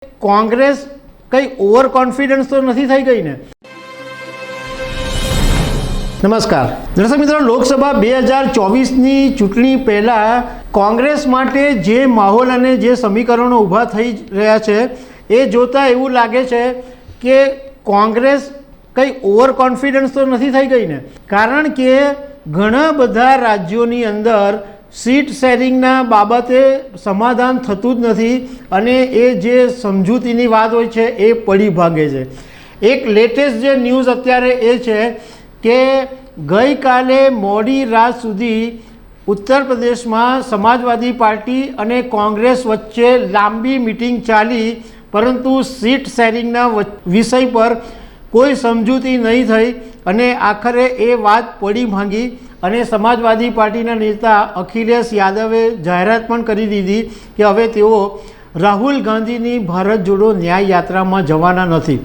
કોંગ્રેસ કઈ over confidence તો નથી થઈ ગઈ ને? નમસ્કાર દર્શક મિત્રો, લોકસભા 2024ની ચૂંટણી પહેલાં કોંગ્રેસ માટે જે માહોલ અને જે સમીકરણો ઊભા થઈ રહ્યા છે એ જોતાં એવું લાગે છે કે કોંગ્રેસ કંઈ ઓવર કોન્ફિડન્સ તો નથી થઈ ગઈ ને? કારણ કે ઘણા બધા રાજ્યોની અંદર સીટ શેરિંગના બાબતે સમાધાન થતું જ નથી અને એ જે સમજૂતીની વાત હોય છે એ પડી ભાગે છે. એક લેટેસ્ટ જે ન્યૂઝ અત્યારે એ છે કે ગઈકાલે મોડી રાત સુધી ઉત્તર પ્રદેશમાં સમાજવાદી પાર્ટી અને કોંગ્રેસ વચ્ચે લાંબી મિટિંગ ચાલી, પરંતુ સીટ શેરિંગના વિષય પર કોઈ સમજૂતી નહીં થઈ અને આખરે એ વાત પડી ભાંગી અને સમાજવાદી પાર્ટીના નેતા અખિલેશ યાદવે જાહેરાત પણ કરી દીધી કે હવે તેઓ રાહુલ ગાંધીની ભારત જોડો ન્યાય યાત્રામાં જવાના નથી.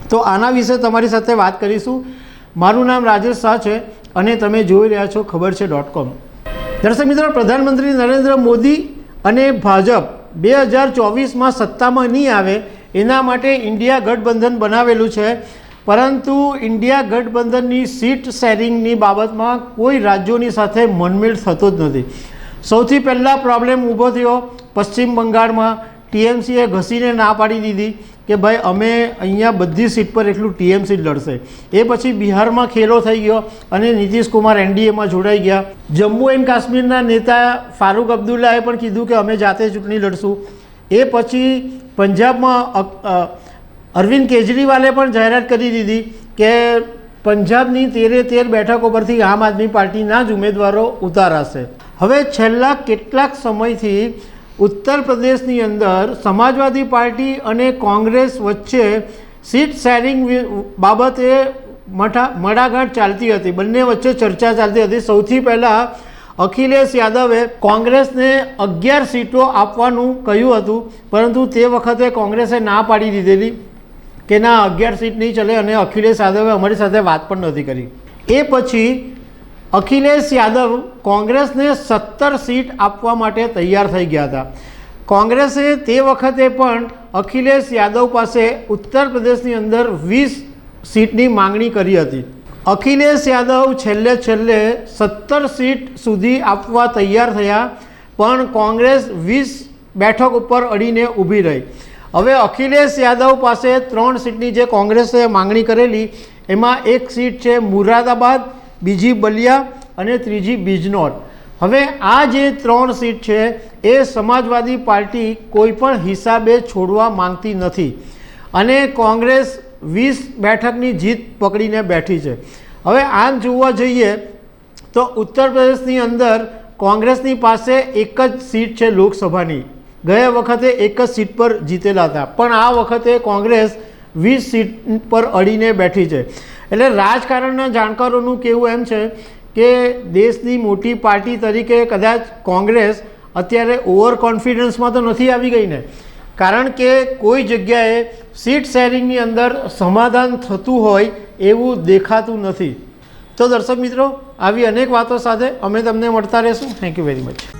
તો આના વિશે તમારી સાથે વાત કરીશું. મારું નામ રાજેશ શાહ છે અને તમે જોઈ રહ્યા છો ખબરછે.com. દર્શક મિત્રો, પ્રધાનમંત્રી નરેન્દ્ર મોદી અને ભાજપ 2024માં સત્તામાં નહીં આવે એના માટે ઇન્ડિયા ગઠબંધન બનાવેલું છે, પરંતુ ઇન્ડિયા ગઠબંધનની સીટ શેરિંગની બાબતમાં કોઈ રાજ્યોની સાથે મનમેળ થતો જ નથી. સૌથી પહેલાં પ્રોબ્લેમ ઊભો થયો પશ્ચિમ બંગાળમાં. ટીએમસીએ ઘસીને ના પાડી દીધી કે ભાઈ અમે અહીંયા બધી સીટ પર એટલું ટીએમસી જ લડશે. એ પછી બિહારમાં ખેલો થઈ ગયો અને નીતિશ કુમાર એનડીએમાં જોડાઈ ગયા. જમ્મુ એન્ડ કાશ્મીરના નેતા ફારૂક અબ્દુલ્લાએ પણ કીધું કે અમે જાતે ચૂંટણી લડશું. એ પછી પંજાબમાં અરવિંદ કેજરીવાલે પણ જાહેરાત કરી દીધી કે પંજાબની 13 બેઠકો પરથી આમ આદમી પાર્ટીના જ ઉમેદવારો ઉતારાશે. હવે છેલ્લા કેટલાક સમયથી ઉત્તર પ્રદેશની અંદર સમાજવાદી પાર્ટી અને કોંગ્રેસ વચ્ચે સીટ શેરિંગ બાબતે મડાગાંઠ ચાલતી હતી. બંને વચ્ચે ચર્ચા ચાલતી હતી. સૌથી પહેલાં અખિલેશ યાદવે કોંગ્રેસને 11 સીટો આપવાનું કહ્યું હતું, પરંતુ તે વખતે કોંગ્રેસે ના પાડી દીધેલી કે ના 11 સીટ નહીં ચલે અને અખિલેશ યાદવે અમારી સાથે વાત પણ નથી કરી. એ પછી અખિલેશ યાદવ કોંગ્રેસને 17 સીટ આપવા માટે તૈયાર થઈ ગયા હતા. કોંગ્રેસે તે વખતે પણ અખિલેશ યાદવ પાસે ઉત્તર પ્રદેશની અંદર 20 સીટની માંગણી કરી હતી. અખિલેશ યાદવ છેલ્લે 17 સીટ સુધી આપવા તૈયાર થયા, પણ કોંગ્રેસ 20 બેઠક ઉપર અડીને ઊભી રહી. હવે અખિલેશ યાદવ પાસે 3 સીટની જે કોંગ્રેસે માંગણી કરેલી એમાં એક સીટ છે મુરાદાબાદ, બીજી બલિયા અને ત્રીજી બિજનૌર. હવે આ જે 3 સીટ છે એ સમાજવાદી પાર્ટી કોઈ પણ હિસાબે છોડવા માંગતી નથી અને કોંગ્રેસ 20 બેઠકની જીત પકડીને બેઠી છે. હવે આમ જોવા જઈએ તો ઉત્તર પ્રદેશની અંદર કોંગ્રેસની પાસે એક જ સીટ છે લોકસભાની. ગયા વખતે એક જ સીટ પર જીતેલા હતા, પણ આ વખતે કોંગ્રેસ 20 સીટ પર અડીને બેઠી છે. એટલે રાજકારણના જાણકારોનું કહેવું એમ છે કે દેશની મોટી પાર્ટી તરીકે કદાચ કોંગ્રેસ અત્યારે ઓવર કોન્ફિડન્સમાં તો નથી આવી ગઈ ને, કારણ કે કોઈ જગ્યાએ સીટ શેરિંગની અંદર સમાધાન થતું હોય એવું દેખાતું નથી. તો દર્શક મિત્રો, આવી અનેક વાતો સાથે અમે તમને મળતા રહીશું. Thank you very much.